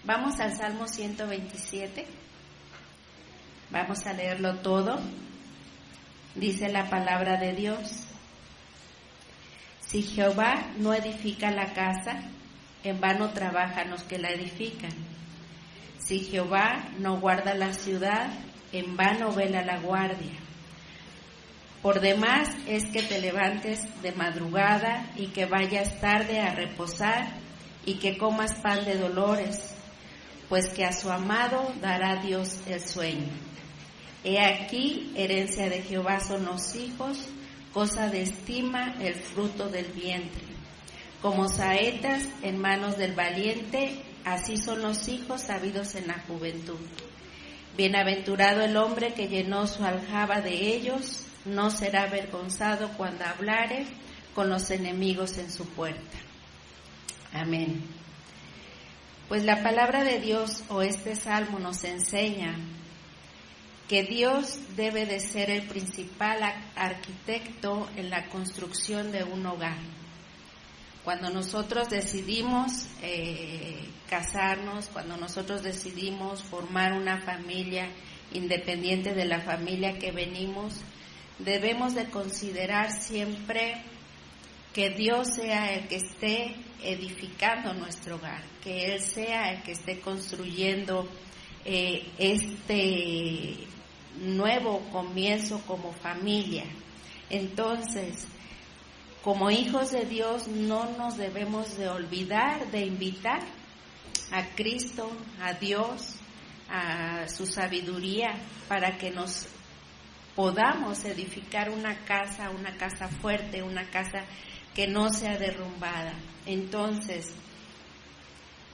Vamos al Salmo 127. Vamos a leerlo todo. Dice la palabra de Dios: si Jehová no edifica la casa, en vano trabajan los que la edifican. Si Jehová no guarda la ciudad, en vano vela la guardia. Por demás es que te levantes de madrugada y que vayas tarde a reposar y que comas pan de dolores, pues que a su amado dará Dios el sueño. He aquí, herencia de Jehová son los hijos, cosa de estima el fruto del vientre. Como saetas en manos del valiente, así son los hijos sabidos en la juventud. Bienaventurado el hombre que llenó su aljaba de ellos, no será avergonzado cuando hablare con los enemigos en su puerta. Amén. Pues la palabra de Dios o este salmo nos enseña que Dios debe de ser el principal arquitecto en la construcción de un hogar. Cuando nosotros decidimos casarnos, cuando nosotros decidimos formar una familia independiente de la familia que venimos, debemos de considerar siempre que Dios sea el que esté edificando nuestro hogar, que Él sea el que esté construyendo este nuevo comienzo como familia. Entonces, como hijos de Dios, no nos debemos de olvidar de invitar a Cristo, a Dios, a su sabiduría, para que nos podamos edificar una casa fuerte, una casa que no sea derrumbada. Entonces,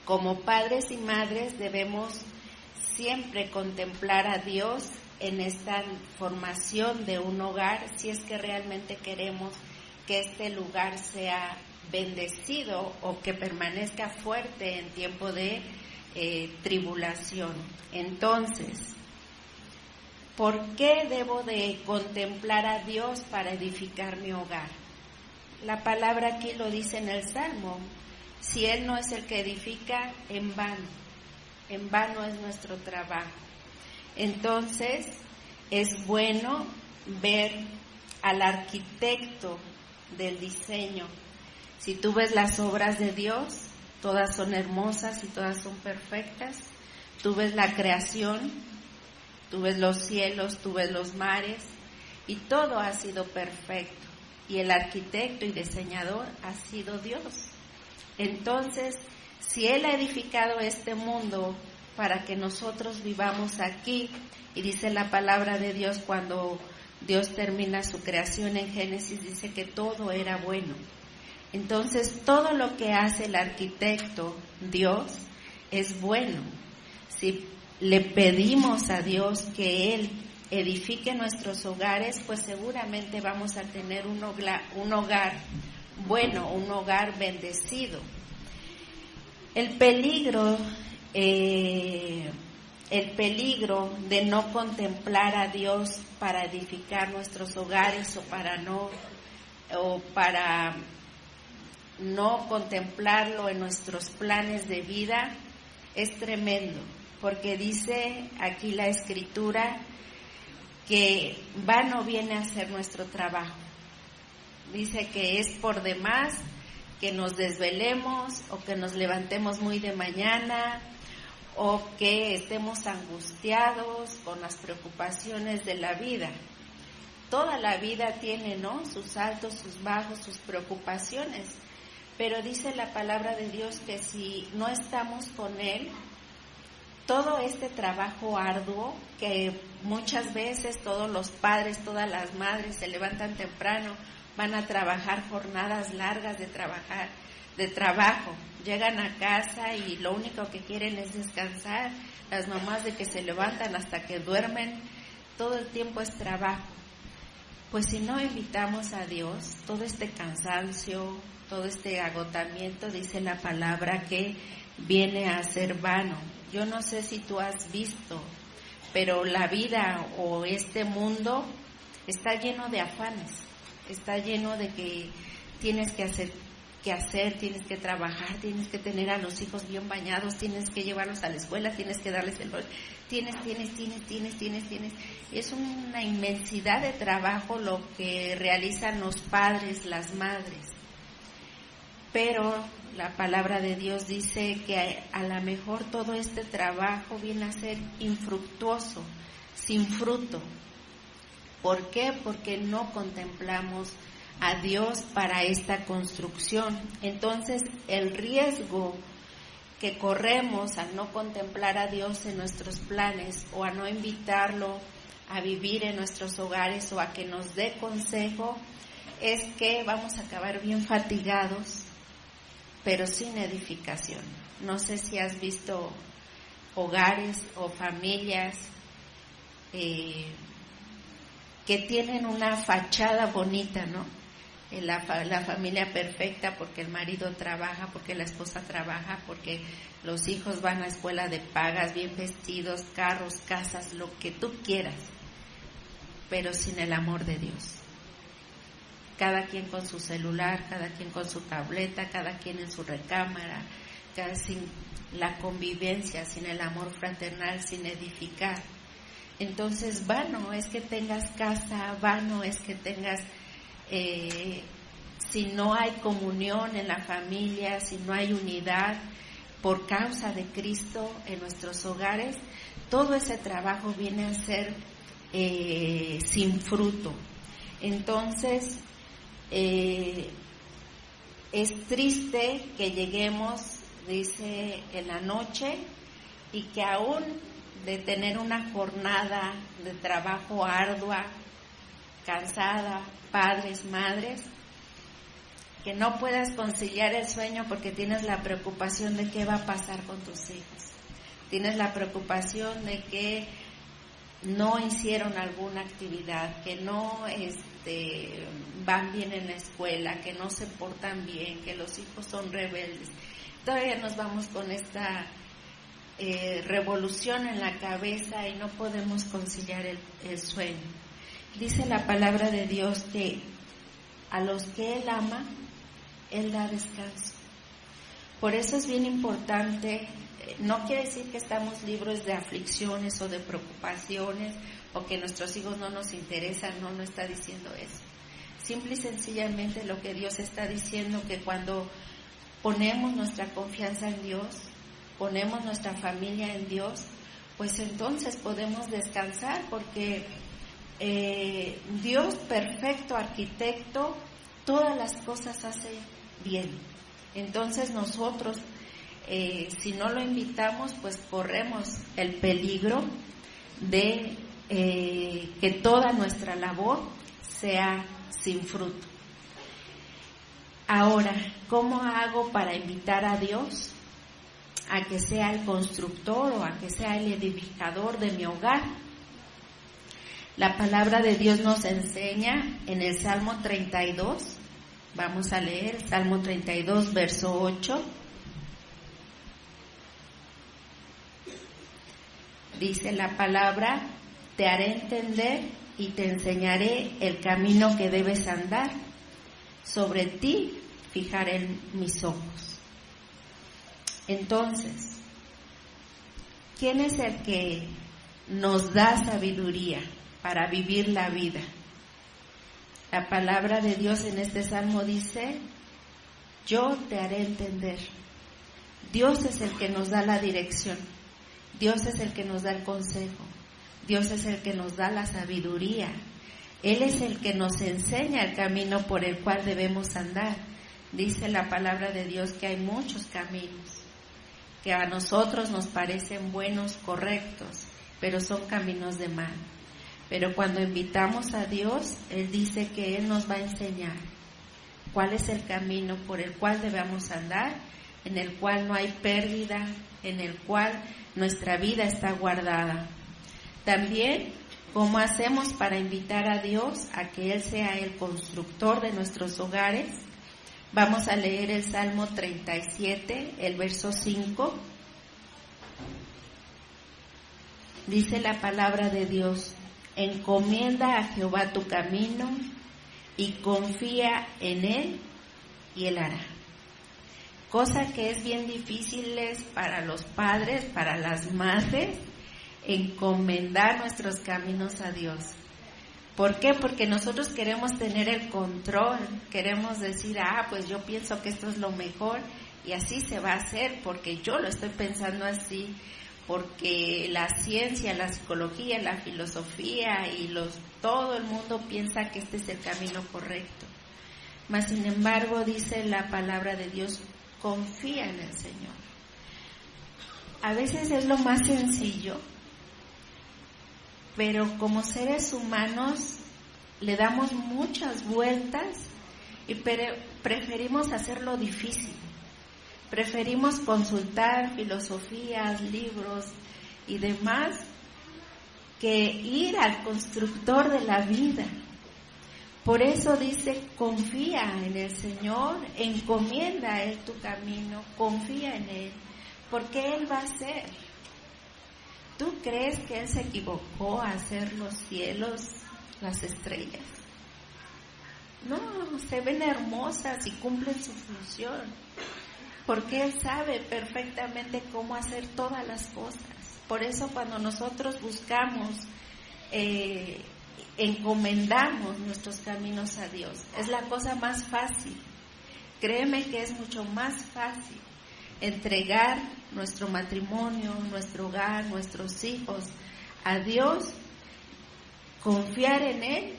como padres y madres debemos siempre contemplar a Dios en esta formación de un hogar, si es que realmente queremos que este lugar sea bendecido o que permanezca fuerte en tiempo de tribulación. Entonces, ¿por qué debo de contemplar a Dios para edificar mi hogar? La palabra aquí lo dice en el Salmo: si Él no es el que edifica, en vano es nuestro trabajo. Entonces, es bueno ver al arquitecto del diseño. Si tú ves las obras de Dios, todas son hermosas y todas son perfectas. Tú ves la creación, tú ves los cielos, tú ves los mares, y todo ha sido perfecto. Y el arquitecto y diseñador ha sido Dios. Entonces, si Él ha edificado este mundo para que nosotros vivamos aquí, y dice la palabra de Dios, cuando Dios termina su creación en Génesis, dice que todo era bueno. Entonces, todo lo que hace el arquitecto, Dios, es bueno. Si le pedimos a Dios que Él edifique nuestros hogares, pues seguramente vamos a tener un hogar bueno, un hogar bendecido. El peligro de no contemplar a Dios para edificar nuestros hogares o para no contemplarlo en nuestros planes de vida es tremendo, porque dice aquí la Escritura que vano viene a ser nuestro trabajo. Dice que es por demás que nos desvelemos o que nos levantemos muy de mañana o que estemos angustiados con las preocupaciones de la vida. Toda la vida tiene, ¿no?, sus altos, sus bajos, sus preocupaciones, pero dice la palabra de Dios que si no estamos con Él, todo este trabajo arduo que muchas veces todos los padres, todas las madres se levantan temprano, van a trabajar jornadas largas de trabajo, llegan a casa y lo único que quieren es descansar. Las mamás de que se levantan hasta que duermen, todo el tiempo es trabajo. Pues si no invitamos a Dios, todo este cansancio, todo este agotamiento, dice la palabra que viene a ser vano. Yo no sé si tú has visto, pero la vida o este mundo está lleno de afanes, está lleno de que tienes que hacer que hacer, tienes que trabajar, tienes que tener a los hijos bien bañados, tienes que llevarlos a la escuela, tienes que darles el rol, tienes. Es una inmensidad de trabajo lo que realizan los padres, las madres. Pero la palabra de Dios dice que a lo mejor todo este trabajo viene a ser infructuoso, sin fruto. ¿Por qué? Porque no contemplamos a Dios para esta construcción. Entonces, el riesgo que corremos al no contemplar a Dios en nuestros planes o a no invitarlo a vivir en nuestros hogares o a que nos dé consejo es que vamos a acabar bien fatigados, pero sin edificación. No sé si has visto hogares o familias que tienen una fachada bonita, ¿no? La familia perfecta, porque el marido trabaja, porque la esposa trabaja, porque los hijos van a escuela de pagas, bien vestidos, carros, casas, lo que tú quieras, pero sin el amor de Dios. Cada quien con su celular, cada quien con su tableta, cada quien en su recámara, sin la convivencia, sin el amor fraternal, sin edificar. Entonces, vano es que tengas casa, vano es que tengas, si no hay comunión en la familia, si no hay unidad por causa de Cristo en nuestros hogares, todo ese trabajo viene a ser sin fruto. Entonces, es triste que lleguemos, dice, en la noche y que aún de tener una jornada de trabajo ardua, cansada, padres, madres, que no puedas conciliar el sueño porque tienes la preocupación de qué va a pasar con tus hijos, tienes la preocupación de que no hicieron alguna actividad, que no van bien en la escuela, que no se portan bien, que los hijos son rebeldes. Todavía nos vamos con esta revolución en la cabeza y no podemos conciliar el sueño. Dice la palabra de Dios que a los que Él ama, Él da descanso. Por eso es bien importante. No quiere decir que estamos libres de aflicciones o de preocupaciones o que nuestros hijos no nos interesan, no está diciendo eso. Simple y sencillamente lo que Dios está diciendo, que cuando ponemos nuestra confianza en Dios, ponemos nuestra familia en Dios, pues entonces podemos descansar, porque Dios, perfecto arquitecto, todas las cosas hace bien. Entonces nosotros, si no lo invitamos, pues corremos el peligro de que toda nuestra labor sea sin fruto. Ahora, ¿cómo hago para invitar a Dios a que sea el constructor o a que sea el edificador de mi hogar? La palabra de Dios nos enseña en el Salmo 32, vamos a leer Salmo 32, verso 8. Dice la palabra: te haré entender y te enseñaré el camino que debes andar. Sobre ti fijaré mis ojos. Entonces, ¿quién es el que nos da sabiduría para vivir la vida? La palabra de Dios en este salmo dice: yo te haré entender. Dios es el que nos da la dirección. Dios es el que nos da el consejo. Dios es el que nos da la sabiduría. Él es el que nos enseña el camino por el cual debemos andar. Dice la palabra de Dios que hay muchos caminos que a nosotros nos parecen buenos, correctos, pero son caminos de mal. Pero cuando invitamos a Dios, Él dice que Él nos va a enseñar cuál es el camino por el cual debemos andar, en el cual no hay pérdida, en el cual nuestra vida está guardada. También, ¿cómo hacemos para invitar a Dios a que Él sea el constructor de nuestros hogares? Vamos a leer el Salmo 37, el verso 5. Dice la palabra de Dios: encomienda a Jehová tu camino y confía en Él y Él hará. cosa que es bien difícil para los padres, para las madres, encomendar nuestros caminos a Dios. ¿Por qué? Porque nosotros queremos tener el control, queremos decir, pues yo pienso que esto es lo mejor y así se va a hacer porque yo lo estoy pensando así, porque la ciencia, la psicología, la filosofía y todo el mundo piensa que este es el camino correcto. Mas sin embargo, dice la palabra de Dios, confía en el Señor. A veces es lo más sencillo, pero como seres humanos le damos muchas vueltas y preferimos hacerlo difícil. Preferimos consultar filosofías, libros y demás que ir al constructor de la vida. Por eso dice, confía en el Señor, encomienda a Él tu camino, confía en Él, porque Él va a hacer. ¿Tú crees que Él se equivocó a hacer los cielos, las estrellas? No, se ven hermosas y cumplen su función, porque Él sabe perfectamente cómo hacer todas las cosas. Por eso cuando nosotros buscamos, encomendamos nuestros caminos a Dios, es la cosa más fácil. Créeme que es mucho más fácil entregar nuestro matrimonio, nuestro hogar, nuestros hijos a Dios, confiar en Él,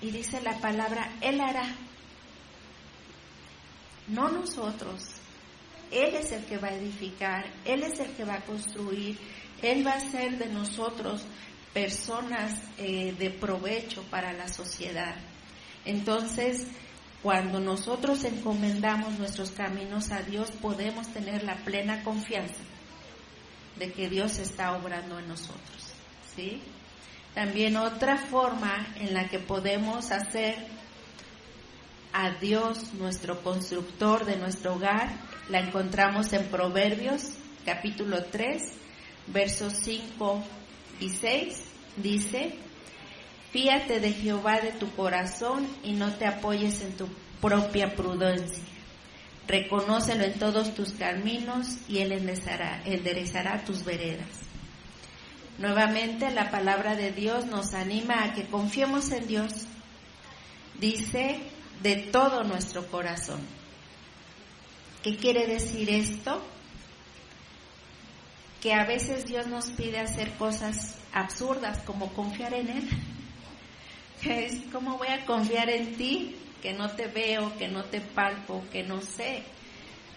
y dice la palabra, Él hará, no nosotros. Él es el que va a edificar, Él es el que va a construir, Él va a hacer de nosotros personas de provecho para la sociedad. Entonces, cuando nosotros encomendamos nuestros caminos a Dios, podemos tener la plena confianza de que Dios está obrando en nosotros, ¿sí? También otra forma en la que podemos hacer a Dios nuestro constructor de nuestro hogar, la encontramos en Proverbios, capítulo 3, versos 5 y 6, dice: fíate de Jehová de tu corazón y no te apoyes en tu propia prudencia. Reconócelo en todos tus caminos y Él enderezará tus veredas. Nuevamente la palabra de Dios nos anima a que confiemos en Dios. Dice, de todo nuestro corazón. ¿Qué quiere decir esto? Que a veces Dios nos pide hacer cosas absurdas como confiar en Él. ¿Cómo voy a confiar en ti que no te veo, que no te palpo, que no sé?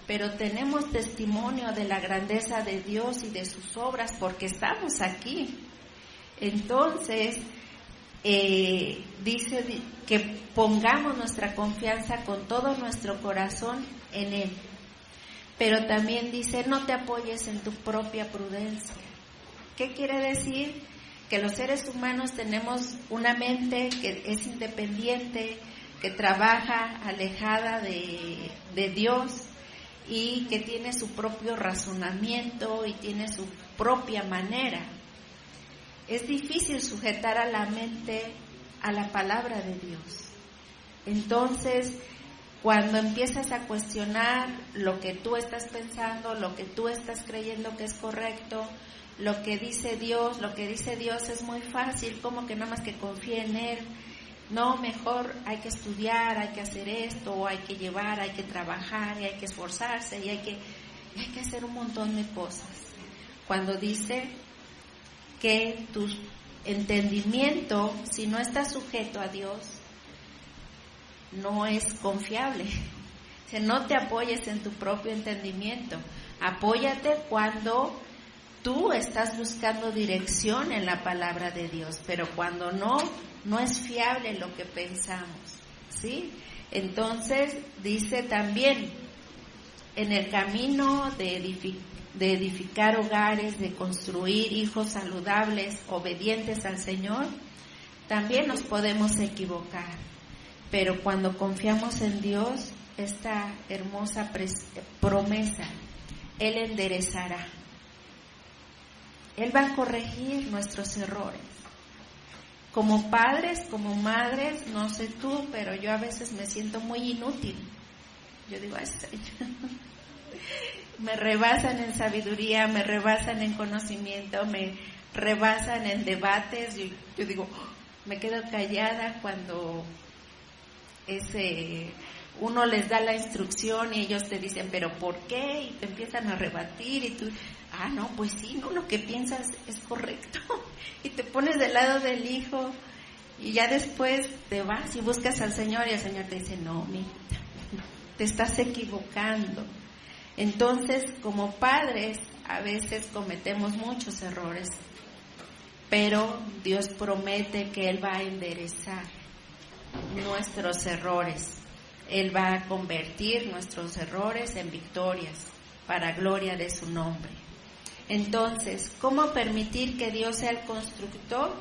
Pero tenemos testimonio de la grandeza de Dios y de sus obras porque estamos aquí. Entonces, dice que pongamos nuestra confianza con todo nuestro corazón en Él. Pero también dice, no te apoyes en tu propia prudencia. ¿Qué quiere decir? Que los seres humanos tenemos una mente que es independiente, que trabaja alejada de Dios y que tiene su propio razonamiento y tiene su propia manera. Es difícil sujetar a la mente a la palabra de Dios. Entonces, cuando empiezas a cuestionar lo que tú estás pensando, lo que tú estás creyendo que es correcto, lo que dice Dios es muy fácil, como que nada más que confíe en Él. No, mejor hay que estudiar, hay que hacer esto, o hay que llevar, hay que trabajar, y hay que esforzarse, y hay que hacer un montón de cosas. Cuando dice que tu entendimiento, si no está sujeto a Dios, no es confiable. O sea, no te apoyes en tu propio entendimiento. Apóyate cuando tú estás buscando dirección en la palabra de Dios, pero cuando no es fiable lo que pensamos, ¿sí? Entonces, dice también, en el camino de edificar hogares, de construir hijos saludables, obedientes al Señor, también nos podemos equivocar. Pero cuando confiamos en Dios, esta hermosa promesa, Él enderezará. Él va a corregir nuestros errores. Como padres, como madres, no sé tú, pero yo a veces me siento muy inútil. Yo digo, Me rebasan en sabiduría, me rebasan en conocimiento, me rebasan en debates. Yo digo, me quedo callada cuando uno les da la instrucción y ellos te dicen, ¿pero por qué? Y te empiezan a rebatir y tú, no, pues sí, no, lo que piensas es correcto. Y te pones del lado del hijo y ya después te vas y buscas al Señor y el Señor te dice, no, mijita, te estás equivocando. Entonces, como padres, a veces cometemos muchos errores, pero Dios promete que Él va a enderezar nuestros errores. Él va a convertir nuestros errores en victorias para gloria de su nombre. Entonces, ¿cómo permitir que Dios sea el constructor?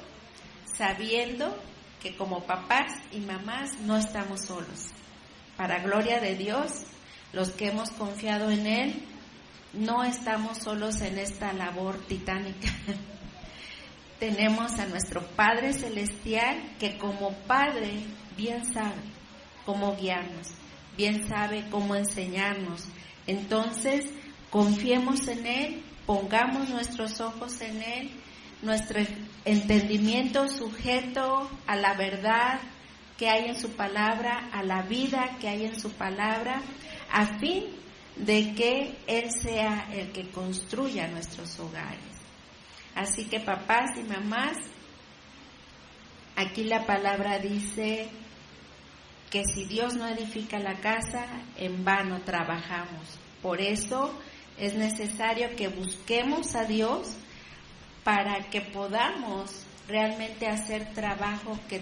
Sabiendo que como papás y mamás no estamos solos. Para gloria de Dios, los que hemos confiado en Él, no estamos solos en esta labor titánica. Tenemos a nuestro Padre Celestial que como Padre bien sabe cómo guiarnos, bien sabe cómo enseñarnos. Entonces, confiemos en Él, pongamos nuestros ojos en Él, nuestro entendimiento sujeto a la verdad que hay en su palabra, a la vida que hay en su palabra, a fin de que Él sea el que construya nuestros hogares. Así que papás y mamás, aquí la palabra dice que si Dios no edifica la casa, en vano trabajamos. Por eso es necesario que busquemos a Dios para que podamos realmente hacer trabajo que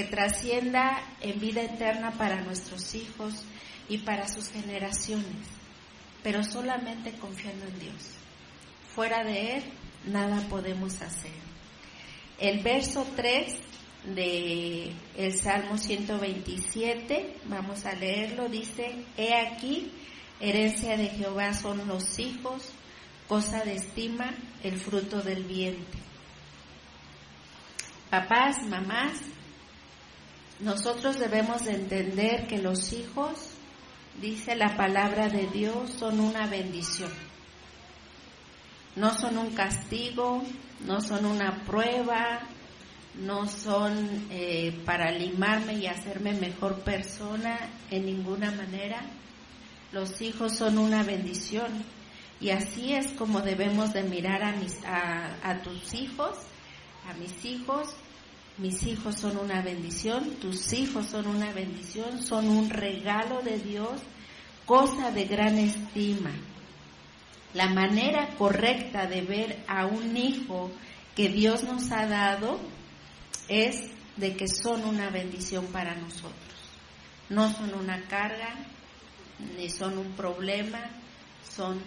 trascienda en vida eterna para nuestros hijos y para sus generaciones, pero solamente confiando en Dios. Fuera de Él, nada podemos hacer. El verso 3 de el Salmo 127, vamos a leerlo, dice: He aquí, herencia de Jehová son los hijos, cosa de estima el fruto del vientre. Papás, mamás, nosotros debemos de entender que los hijos, dice la palabra de Dios, son una bendición. No son un castigo, no son una prueba, no son para limarme y hacerme mejor persona en ninguna manera. Los hijos son una bendición y así es como debemos de mirar a tus hijos, a mis hijos. Mis hijos son una bendición, tus hijos son una bendición, son un regalo de Dios, cosa de gran estima. La manera correcta de ver a un hijo que Dios nos ha dado es de que son una bendición para nosotros. No son una carga, ni son un problema, son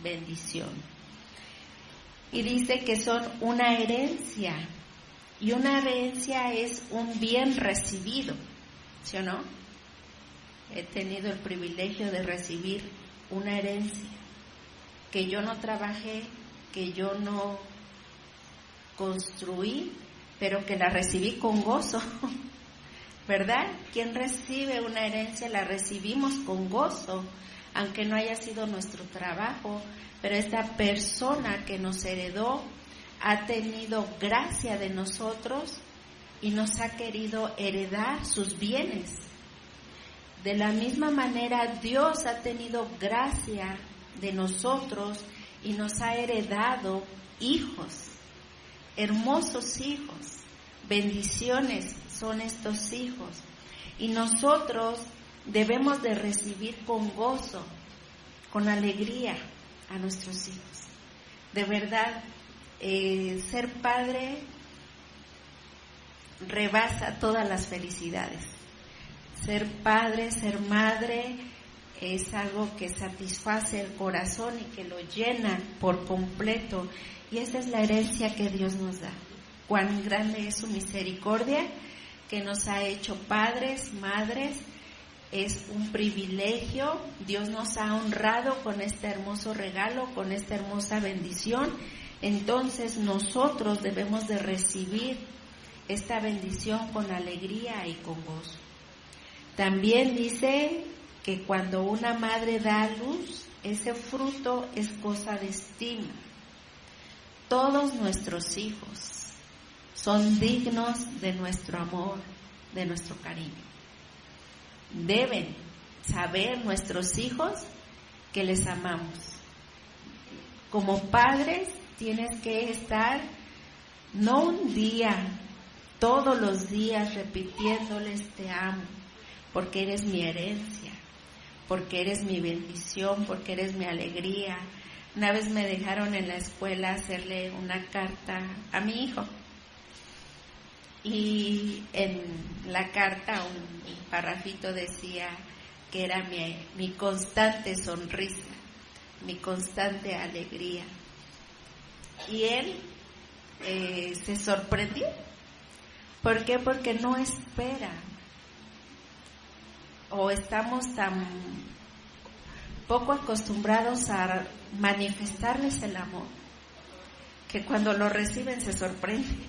bendición. Y dice que son una herencia, y una herencia es un bien recibido, ¿sí o no? He tenido el privilegio de recibir una herencia que yo no trabajé, que yo no construí, pero que la recibí con gozo, ¿verdad? Quien recibe una herencia la recibimos con gozo, aunque no haya sido nuestro trabajo, pero esta persona que nos heredó ha tenido gracia de nosotros y nos ha querido heredar sus bienes. De la misma manera, Dios ha tenido gracia de nosotros y nos ha heredado hijos, hermosos hijos, bendiciones son estos hijos, y nosotros debemos de recibir con gozo, con alegría a nuestros hijos. De verdad, ser padre rebasa todas las felicidades. Ser padre, ser madre es algo que satisface el corazón y que lo llena por completo, y esa es la herencia que Dios nos da. Cuán grande es su misericordia, que nos ha hecho padres, madres. Es un privilegio. Dios nos ha honrado con este hermoso regalo, con esta hermosa bendición. Entonces nosotros debemos de recibir esta bendición con alegría y con gozo. También dice que cuando una madre da a luz, ese fruto es cosa de estima. Todos nuestros hijos son dignos de nuestro amor, de nuestro cariño. Deben saber nuestros hijos que les amamos. Como padres tienes que estar no un día, todos los días repitiéndoles te amo, porque eres mi herencia, porque eres mi bendición, porque eres mi alegría. Una vez me dejaron en la escuela hacerle una carta a mi hijo y en la carta un parrafito decía que era mi constante sonrisa, mi constante alegría. Y él se sorprendió. ¿Por qué? Porque no espera, o estamos tan poco acostumbrados a manifestarles el amor, que cuando lo reciben se sorprenden.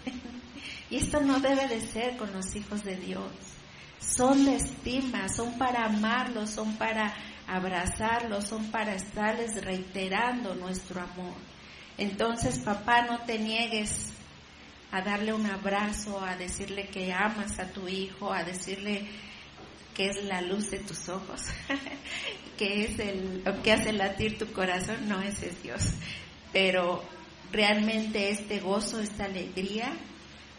Y esto no debe de ser con los hijos de Dios. Son de estima, son para amarlos, son para abrazarlos, son para estarles reiterando nuestro amor. Entonces, papá, no te niegues a darle un abrazo, a decirle que amas a tu hijo, a decirle que es la luz de tus ojos, que es lo que hace latir tu corazón. No, ese es Dios. Pero realmente este gozo, esta alegría,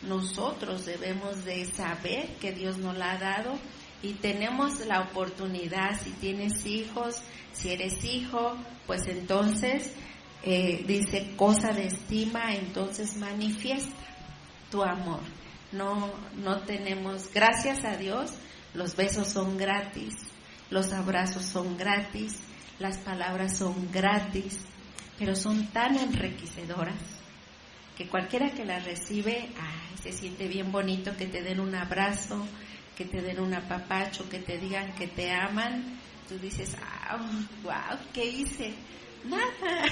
nosotros debemos de saber que Dios nos la ha dado y tenemos la oportunidad. Si tienes hijos, si eres hijo, pues entonces dice cosa de estima, entonces manifiesta tu amor. No tenemos, gracias a Dios, los besos son gratis, los abrazos son gratis, las palabras son gratis, pero son tan enriquecedoras que cualquiera que las recibe, se siente bien bonito que te den un abrazo, que te den un apapacho, que te digan que te aman. Tú dices, wow, ¿qué hice? Nada.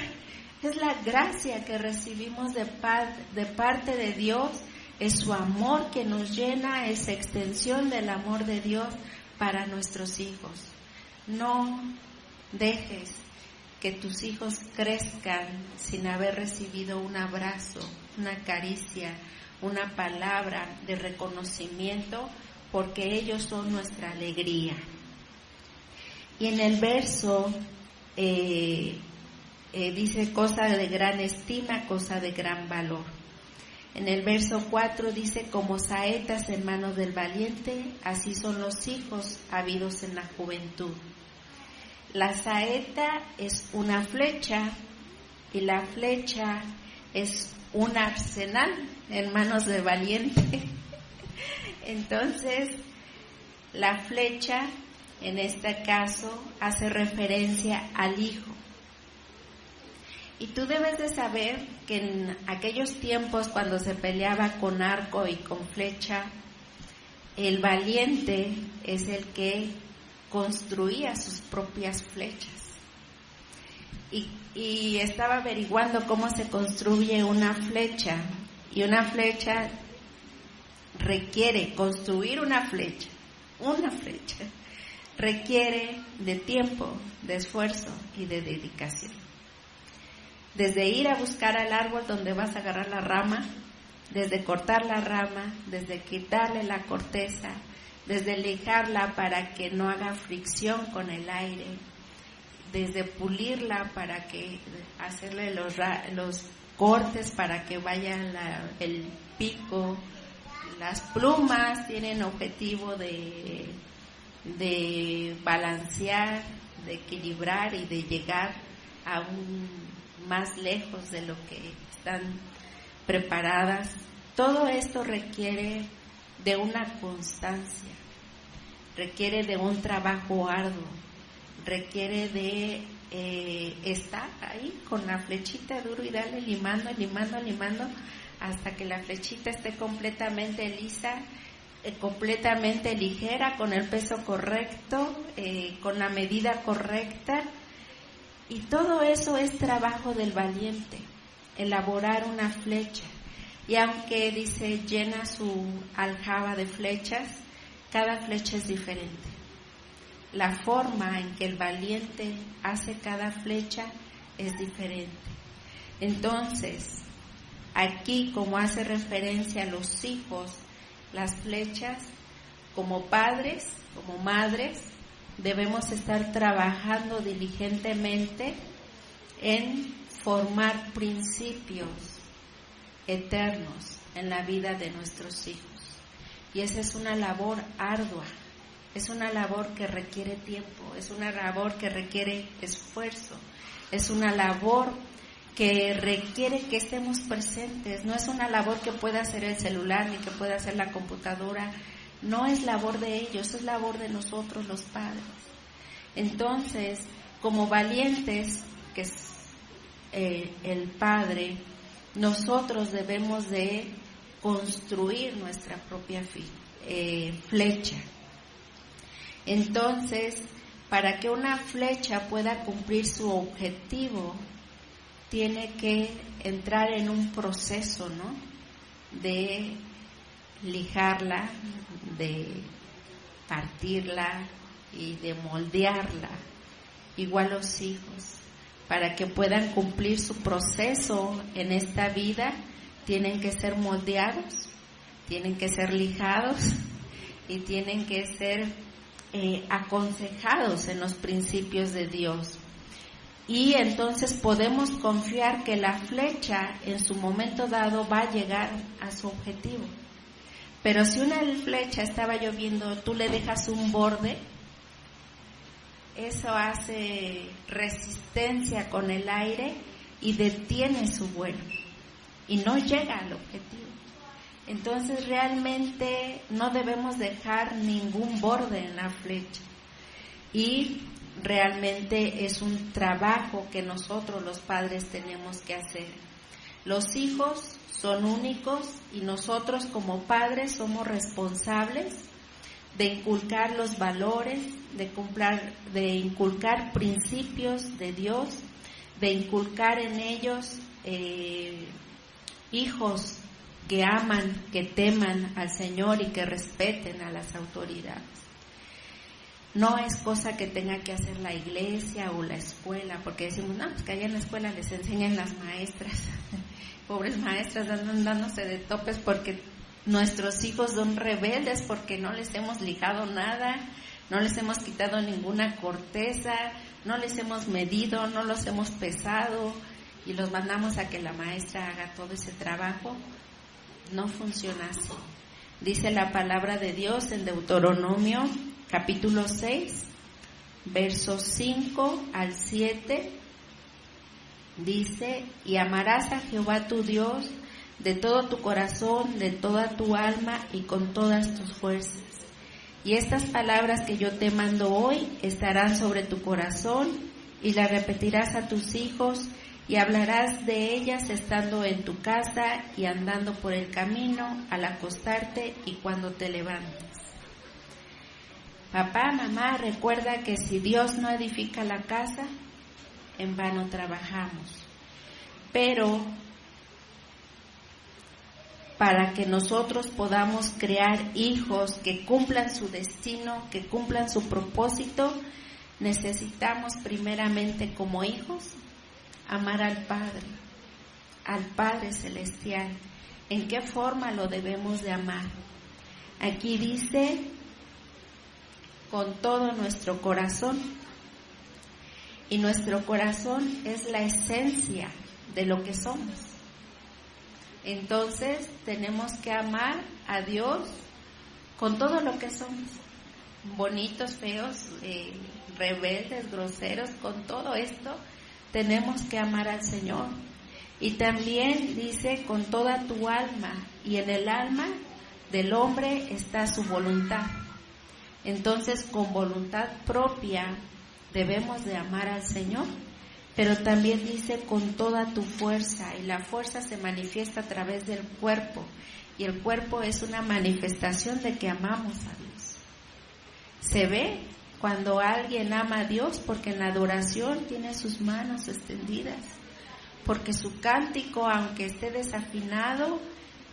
Es la gracia que recibimos de parte de Dios, es su amor que nos llena, es extensión del amor de Dios para nuestros hijos. No dejes que tus hijos crezcan sin haber recibido un abrazo, una caricia, una palabra de reconocimiento, porque ellos son nuestra alegría. Y en el verso dice cosa de gran estima, cosa de gran valor. En el verso 4 dice, como saetas en manos del valiente, así son los hijos habidos en la juventud. La saeta es una flecha y la flecha es un arsenal en manos del valiente. Entonces, la flecha, en este caso, hace referencia al hijo. Y tú debes de saber que en aquellos tiempos, cuando se peleaba con arco y con flecha, el valiente es el que construía sus propias flechas. Y estaba averiguando cómo se construye una flecha. Y una flecha requiere, construir una flecha, requiere de tiempo, de esfuerzo y de dedicación. Desde ir a buscar al árbol donde vas a agarrar la rama, desde cortar la rama, desde quitarle la corteza, desde lijarla para que no haga fricción con el aire, desde pulirla para que hacerle los cortes para que vaya el pico. Las plumas tienen objetivo de balancear, de equilibrar y de llegar aún más lejos de lo que están preparadas. Todo esto requiere de una constancia, requiere de un trabajo arduo, requiere de estar ahí con la flechita duro y darle limando hasta que la flechita esté completamente lisa, completamente ligera, con el peso correcto, con la medida correcta. Y todo eso es trabajo del valiente, elaborar una flecha. Y aunque dice llena su aljaba de flechas, cada flecha es diferente. la forma en que el valiente hace cada flecha es diferente. Entonces, aquí, como hace referencia a los hijos, las flechas, como padres, como madres, debemos estar trabajando diligentemente en formar principios eternos en la vida de nuestros hijos. Y esa es una labor ardua, es una labor que requiere tiempo, es una labor que requiere esfuerzo, es una labor que requiere que estemos presentes. No es una labor que pueda hacer el celular ni que pueda hacer la computadora, no es labor de ellos, es labor de nosotros los padres. Entonces, como valientes, que es el padre, nosotros debemos de construir nuestra propia flecha. Entonces, para que una flecha pueda cumplir su objetivo, tiene que entrar en un proceso, ¿no?, de lijarla, de partirla y de moldearla. Igual los hijos, para que puedan cumplir su proceso en esta vida, tienen que ser moldeados, tienen que ser lijados y tienen que ser aconsejados en los principios de Dios. Y entonces podemos confiar que la flecha en su momento dado va a llegar a su objetivo. Pero si una flecha, estaba yo viendo, tú le dejas un borde, eso hace resistencia con el aire y detiene su vuelo y no llega al objetivo. Entonces realmente no debemos dejar ningún borde en la flecha, y realmente es un trabajo que nosotros los padres tenemos que hacer. Los hijos son únicos y nosotros como padres somos responsables de inculcar los valores, de inculcar principios de Dios, de inculcar en ellos hijos que aman, que teman al Señor y que respeten a las autoridades. No es cosa que tenga que hacer la iglesia o la escuela, porque decimos, no, pues que allá en la escuela les enseñan las maestras, pobres maestras dándose de topes porque nuestros hijos son rebeldes, porque no les hemos lijado nada, no les hemos quitado ninguna corteza, no les hemos medido, no los hemos pesado y los mandamos a que la maestra haga todo ese trabajo. No funciona así. Dice la palabra de Dios en Deuteronomio capítulo 6, versos 5 al 7, dice: y amarás a Jehová tu Dios de todo tu corazón, de toda tu alma y con todas tus fuerzas. Y estas palabras que yo te mando hoy estarán sobre tu corazón, y las repetirás a tus hijos, y hablarás de ellas estando en tu casa y andando por el camino, al acostarte y cuando te levantes. Papá, mamá, recuerda que si Dios no edifica la casa, en vano trabajamos. Pero para que nosotros podamos crear hijos que cumplan su destino, que cumplan su propósito, necesitamos primeramente como hijos amar al Padre Celestial. ¿En qué forma lo debemos de amar? Aquí dice: con todo nuestro corazón. Y nuestro corazón es la esencia de lo que somos. Entonces tenemos que amar a Dios con todo lo que somos. Bonitos, feos, rebeldes, groseros, con todo esto tenemos que amar al Señor. Y también dice: con toda tu alma, y en el alma del hombre está su voluntad. Entonces, con voluntad propia debemos de amar al Señor, pero también dice con toda tu fuerza, y la fuerza se manifiesta a través del cuerpo, y el cuerpo es una manifestación de que amamos a Dios. Se ve cuando alguien ama a Dios porque en la adoración tiene sus manos extendidas, porque su cántico, aunque esté desafinado,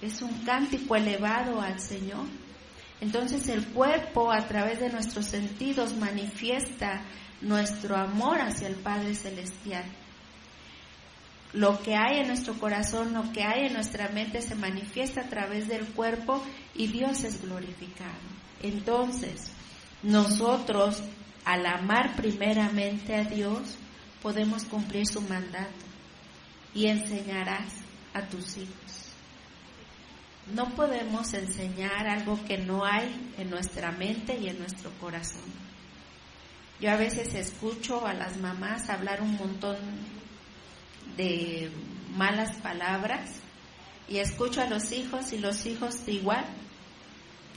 es un cántico elevado al Señor. Entonces el cuerpo, a través de nuestros sentidos, manifiesta nuestro amor hacia el Padre Celestial. Lo que hay en nuestro corazón, lo que hay en nuestra mente se manifiesta a través del cuerpo y Dios es glorificado. Entonces, nosotros, al amar primeramente a Dios, podemos cumplir su mandato y enseñarás a tus hijos. No podemos enseñar algo que no hay en nuestra mente y en nuestro corazón. Yo a veces escucho a las mamás hablar un montón de malas palabras y escucho a los hijos y los hijos igual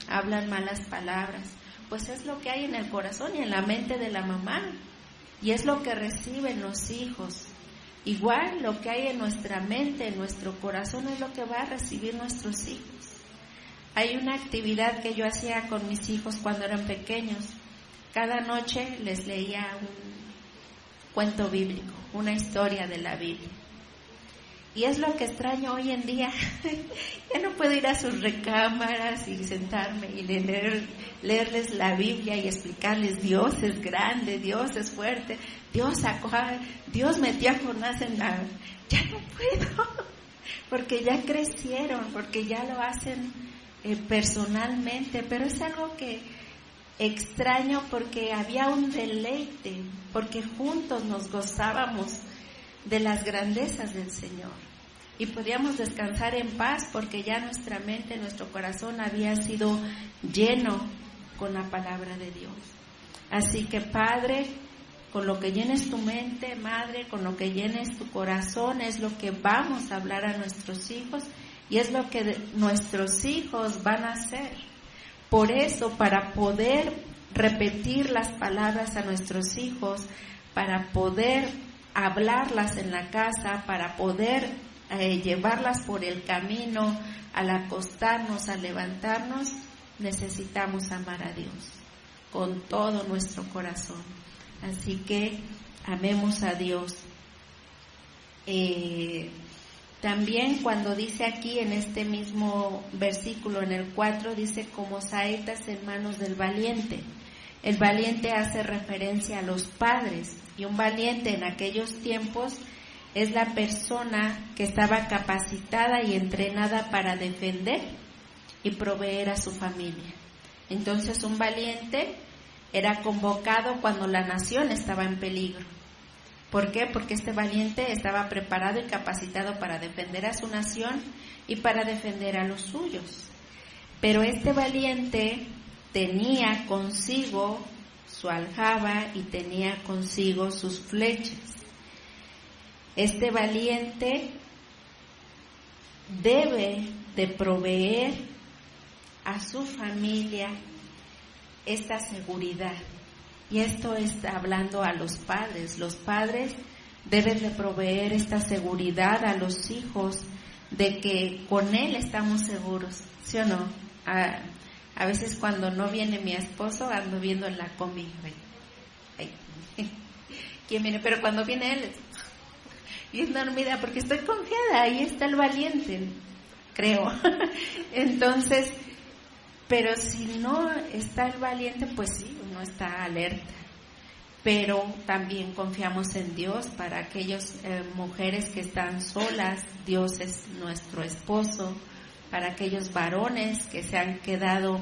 hablan malas palabras. Pues es lo que hay en el corazón y en la mente de la mamá y es lo que reciben los hijos. Igual lo que hay en nuestra mente, en nuestro corazón es lo que va a recibir nuestros hijos. Hay una actividad que yo hacía con mis hijos cuando eran pequeños. Cada noche les leía un cuento bíblico, una historia de la Biblia. Y es lo que extraño hoy en día. Ya no puedo ir a sus recámaras y sentarme y leerles la Biblia y explicarles: Dios es grande, Dios es fuerte, Dios metió a Jonás en la... Ya no puedo, porque ya crecieron, porque ya lo hacen personalmente, pero es algo que extraño porque había un deleite, porque juntos nos gozábamos de las grandezas del Señor y podíamos descansar en paz porque ya nuestra mente, nuestro corazón había sido lleno con la palabra de Dios. Así que Padre, con lo que llenes tu mente, Madre, con lo que llenes tu corazón es lo que vamos a hablar a nuestros hijos y es lo que nuestros hijos van a hacer. Por eso, para poder repetir las palabras a nuestros hijos, para poder hablarlas en la casa, para poder llevarlas por el camino, al acostarnos, al levantarnos, necesitamos amar a Dios con todo nuestro corazón. Así que amemos a Dios. También cuando dice aquí en este mismo versículo, en el 4, dice: como saetas en manos del valiente. El valiente hace referencia a los padres, y un valiente en aquellos tiempos es la persona que estaba capacitada y entrenada para defender y proveer a su familia. Entonces un valiente era convocado cuando la nación estaba en peligro. ¿Por qué? Porque este valiente estaba preparado y capacitado para defender a su nación y para defender a los suyos. Pero este valiente tenía consigo su aljaba y tenía consigo sus flechas. Este valiente debe de proveer a su familia esta seguridad. Y esto está hablando a los padres. Los padres deben de proveer esta seguridad a los hijos de que con él estamos seguros, ¿sí o no? A veces cuando no viene mi esposo ando viendo en la combi, ¿quién viene? Pero cuando viene él, y es dormida porque estoy confiada, ahí está el valiente, creo. Entonces, pero si no está el valiente, pues sí, uno está alerta. Pero también confiamos en Dios para aquellas mujeres que están solas. Dios es nuestro esposo. Para aquellos varones que se han quedado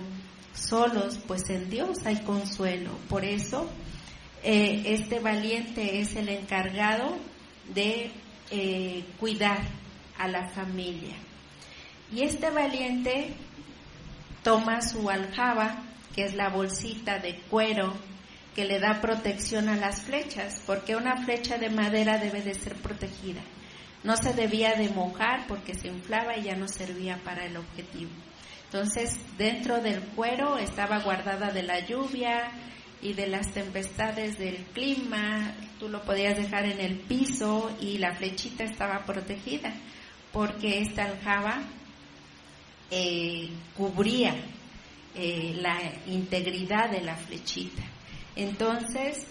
solos, pues en Dios hay consuelo. Por eso este valiente es el encargado de cuidar a la familia. Y este valiente toma su aljaba, que es la bolsita de cuero que le da protección a las flechas, porque una flecha de madera debe de ser protegida. No se debía de mojar porque se inflaba y ya no servía para el objetivo. Entonces, dentro del cuero estaba guardada de la lluvia y de las tempestades del clima. Tú lo podías dejar en el piso y la flechita estaba protegida, porque esta aljaba cubría la integridad de la flechita. Entonces,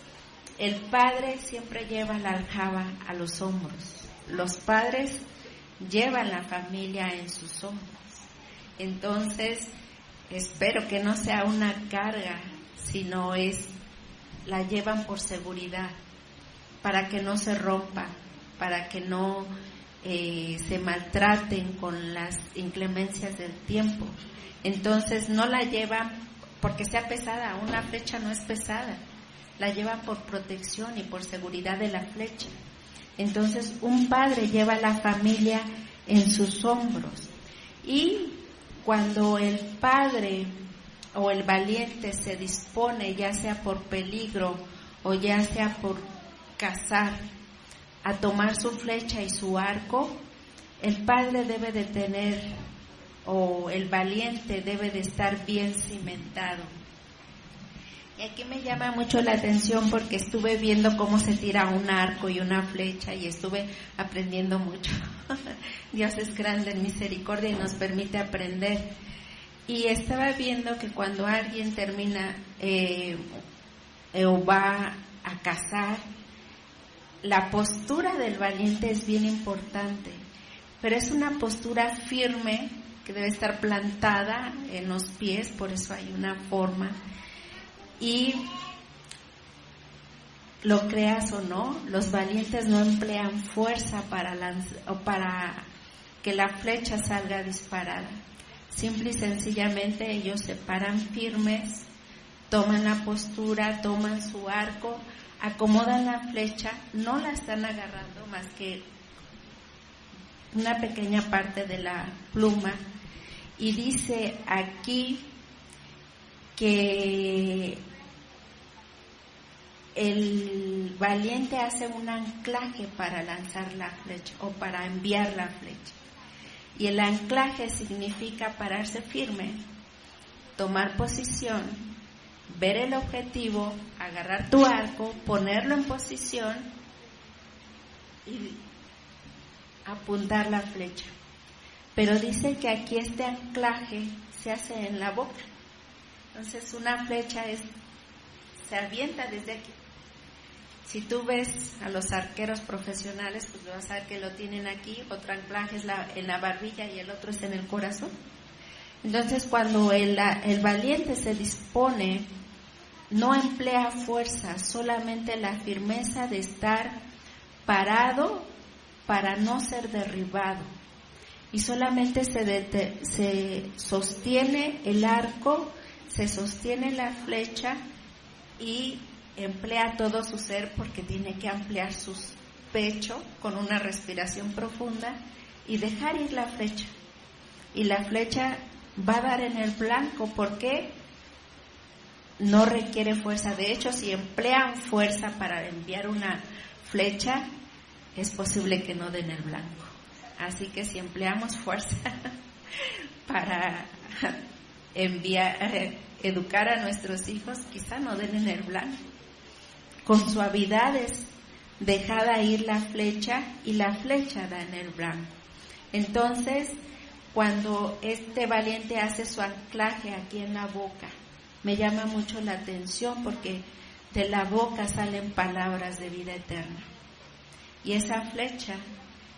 el padre siempre lleva la aljaba a los hombros. Los padres llevan la familia en sus hombros. Entonces, espero que no sea una carga, sino la llevan por seguridad, para que no se rompa, para que no se maltraten con las inclemencias del tiempo. Entonces no la llevan porque sea pesada, una flecha no es pesada, la llevan por protección y por seguridad de la flecha. Entonces un padre lleva a la familia en sus hombros, y cuando el padre o el valiente se dispone, ya sea por peligro o ya sea por cazar, a tomar su flecha y su arco, el padre debe de tener, o el valiente debe de estar bien cimentado. Y aquí me llama mucho la atención porque estuve viendo cómo se tira un arco y una flecha y estuve aprendiendo mucho. Dios es grande en misericordia y nos permite aprender. Y estaba viendo que cuando alguien termina o va a cazar, la postura del valiente es bien importante, pero es una postura firme que debe estar plantada en los pies, por eso hay una forma. Y lo creas o no, los valientes no emplean fuerza para que la flecha salga disparada. Simple y sencillamente ellos se paran firmes, toman la postura, toman su arco, acomodan la flecha, no la están agarrando más que una pequeña parte de la pluma, y dice aquí que el valiente hace un anclaje para lanzar la flecha o para enviar la flecha. Y el anclaje significa pararse firme, tomar posición, ver el objetivo, agarrar tu arco, ponerlo en posición y apuntar la flecha. Pero dice que aquí este anclaje se hace en la boca. Entonces una flecha se avienta desde aquí. Si tú ves a los arqueros profesionales, pues vas a ver que lo tienen aquí, otro anclaje es en la barbilla y el otro es en el corazón. Entonces cuando el valiente se dispone, no emplea fuerza, solamente la firmeza de estar parado para no ser derribado. Y solamente se sostiene el arco, se sostiene la flecha y emplea todo su ser porque tiene que ampliar su pecho con una respiración profunda y dejar ir la flecha. Y la flecha va a dar en el blanco porque no requiere fuerza. De hecho, si emplean fuerza para enviar una flecha, es posible que no den el blanco. Así que si empleamos fuerza para educar a nuestros hijos, quizá no den en el blanco. Con suavidad es dejada ir la flecha y la flecha da en el blanco. Entonces, cuando este valiente hace su anclaje aquí en la boca, me llama mucho la atención porque de la boca salen palabras de vida eterna. Y esa flecha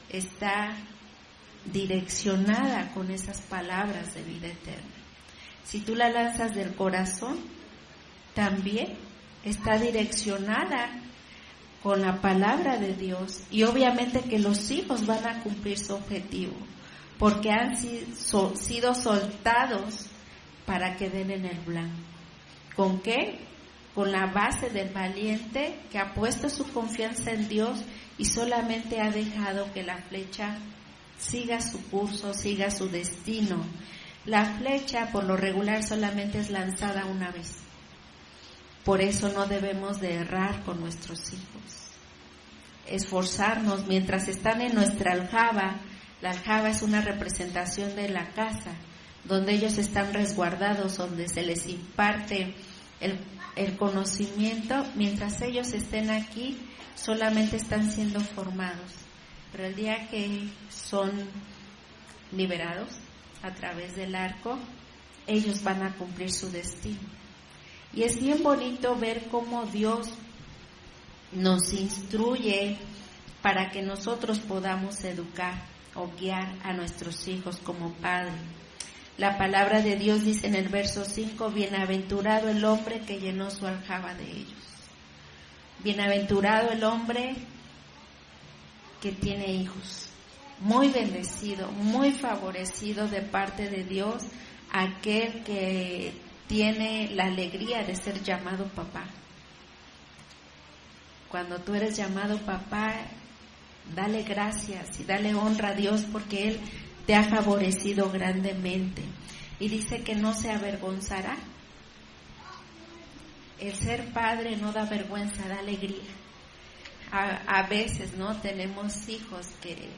está direccionada con esas palabras de vida eterna. Si tú la lanzas del corazón, también está direccionada con la palabra de Dios, y obviamente que los hijos van a cumplir su objetivo porque han sido soltados para que den en el blanco. ¿Con qué? Con la base del valiente que ha puesto su confianza en Dios y solamente ha dejado que la flecha siga su curso, siga su destino. La flecha por lo regular solamente es lanzada una vez. Por eso no debemos de errar con nuestros hijos. Esforzarnos mientras están en nuestra aljaba. La aljaba es una representación de la casa, donde ellos están resguardados, donde se les imparte el conocimiento. Mientras ellos estén aquí, solamente están siendo formados. Pero el día que son liberados a través del arco, ellos van a cumplir su destino. Y es bien bonito ver cómo Dios nos instruye para que nosotros podamos educar o guiar a nuestros hijos como padre. La palabra de Dios dice en el verso 5, bienaventurado el hombre que llenó su aljaba de ellos. Bienaventurado el hombre que tiene hijos. Muy bendecido, muy favorecido de parte de Dios, aquel que tiene la alegría de ser llamado papá. Cuando tú eres llamado papá, dale gracias y dale honra a Dios porque Él te ha favorecido grandemente. Y dice que no se avergonzará. El ser padre no da vergüenza, da alegría. A veces, ¿no? Tenemos hijos que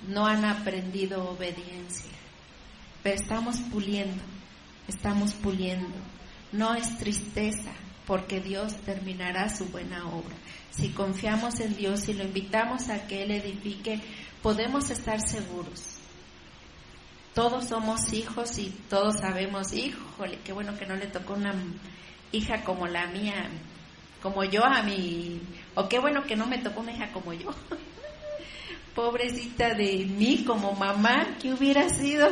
no han aprendido obediencia, pero estamos puliendo. No es tristeza, porque Dios terminará su buena obra. Si confiamos en Dios y lo invitamos a que Él edifique, podemos estar seguros. Todos somos hijos y todos sabemos, híjole, qué bueno que no le tocó una hija como la mía, como yo a mí, o qué bueno que no me tocó una hija como yo. Pobrecita de mí como mamá, ¿qué hubiera sido?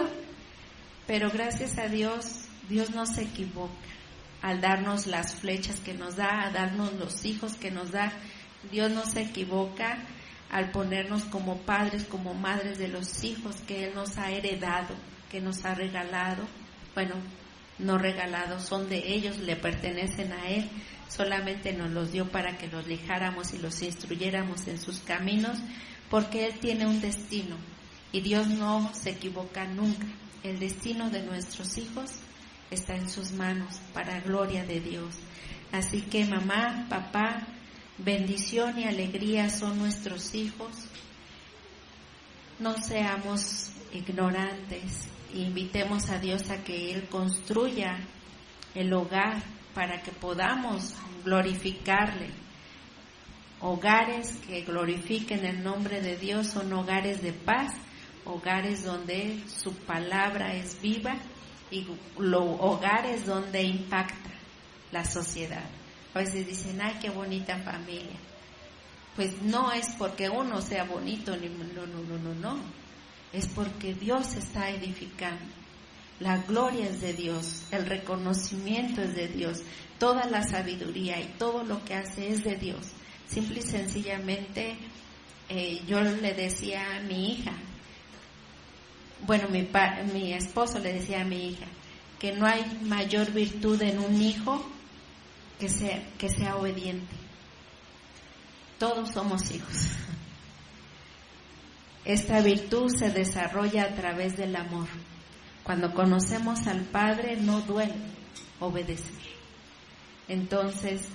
Pero gracias a Dios, Dios no se equivoca al darnos las flechas que nos da, a darnos los hijos que nos da. Dios no se equivoca al ponernos como padres, como madres de los hijos que Él nos ha heredado, que nos ha regalado. Bueno, no regalado, son de ellos, le pertenecen a Él. Solamente nos los dio para que los dejáramos y los instruyéramos en sus caminos, porque Él tiene un destino y Dios no se equivoca nunca. El destino de nuestros hijos está en sus manos para gloria de Dios. Así que mamá, papá, bendición y alegría son nuestros hijos. No seamos ignorantes, invitemos a Dios a que Él construya el hogar para que podamos glorificarle. Hogares que glorifiquen el nombre de Dios son hogares de paz, hogares donde su palabra es viva y hogares donde impacta la sociedad. A veces dicen, ay, qué bonita familia. Pues no es porque uno sea bonito, no. Es porque Dios está edificando. La gloria es de Dios, el reconocimiento es de Dios, toda la sabiduría y todo lo que hace es de Dios. Simple y sencillamente, yo le decía a mi hija, bueno, mi esposo le decía a mi hija, que no hay mayor virtud en un hijo que sea obediente. Todos somos hijos. Esta virtud se desarrolla a través del amor. Cuando conocemos al Padre no duele obedecer. Entonces,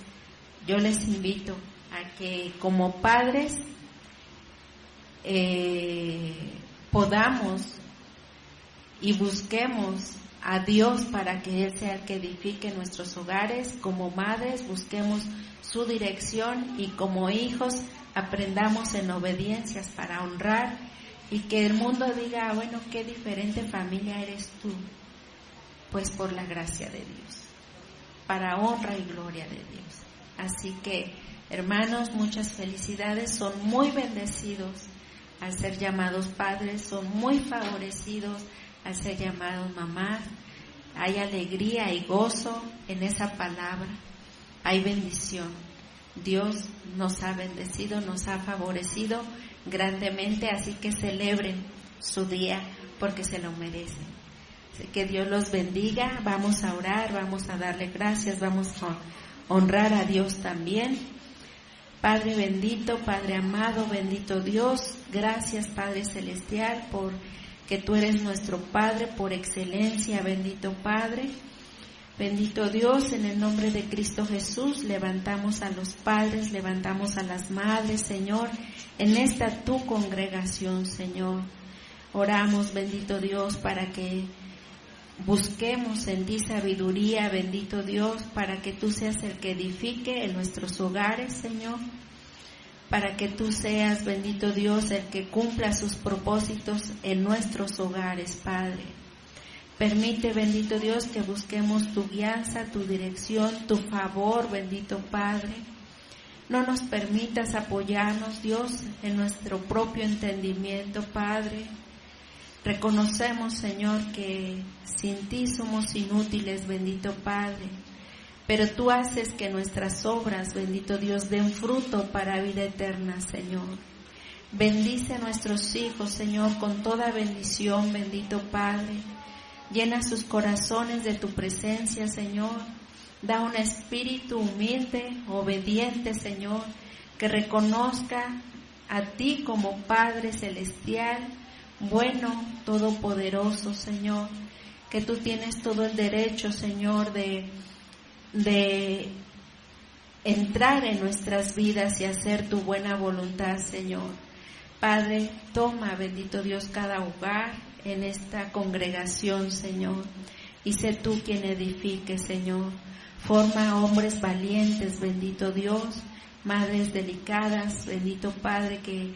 yo les invito a que como padres podamos y busquemos a Dios para que Él sea el que edifique nuestros hogares. Como madres busquemos su dirección y como hijos aprendamos en obediencias para honrar y que el mundo diga, bueno, qué diferente familia eres tú. Pues por la gracia de Dios, para honra y gloria de Dios. Así que, hermanos, muchas felicidades, son muy bendecidos al ser llamados padres, son muy favorecidos al ser llamados mamás. Hay alegría y gozo en esa palabra, hay bendición. Dios nos ha bendecido, nos ha favorecido grandemente, así que celebren su día porque se lo merecen. Así que Dios los bendiga. Vamos a orar, vamos a darle gracias, vamos a honrar a Dios también. Padre bendito, Padre amado, bendito Dios, gracias Padre celestial por que tú eres nuestro Padre por excelencia, bendito Padre. Bendito Dios, en el nombre de Cristo Jesús, levantamos a los padres, levantamos a las madres, Señor, en esta tu congregación, Señor. Oramos, bendito Dios, para que busquemos en ti sabiduría, bendito Dios, para que tú seas el que edifique en nuestros hogares, Señor. Para que tú seas, bendito Dios, el que cumpla sus propósitos en nuestros hogares, Padre. Permite, bendito Dios, que busquemos tu guianza, tu dirección, tu favor, bendito Padre. No nos permitas apoyarnos, Dios, en nuestro propio entendimiento, Padre. Reconocemos, Señor, que sin ti somos inútiles, bendito Padre, pero tú haces que nuestras obras, bendito Dios, den fruto para vida eterna, Señor. Bendice a nuestros hijos, Señor, con toda bendición, bendito Padre. Llena sus corazones de tu presencia, Señor. Da un espíritu humilde, obediente, Señor, que reconozca a ti como Padre celestial, bueno, todopoderoso, Señor, que tú tienes todo el derecho, Señor, de entrar en nuestras vidas y hacer tu buena voluntad, Señor. Padre, toma, bendito Dios, cada hogar en esta congregación, Señor, y sé tú quien edifique, Señor. Forma hombres valientes, bendito Dios, madres delicadas, bendito Padre, que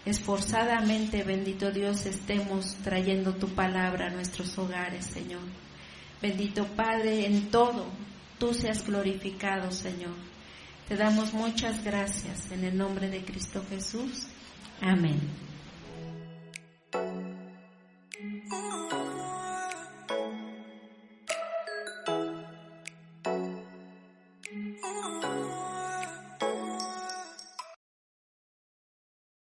esforzadamente, bendito Dios, estemos trayendo tu palabra a nuestros hogares, Señor. Bendito Padre, en todo tú seas glorificado, Señor. Te damos muchas gracias en el nombre de Cristo Jesús. Amén.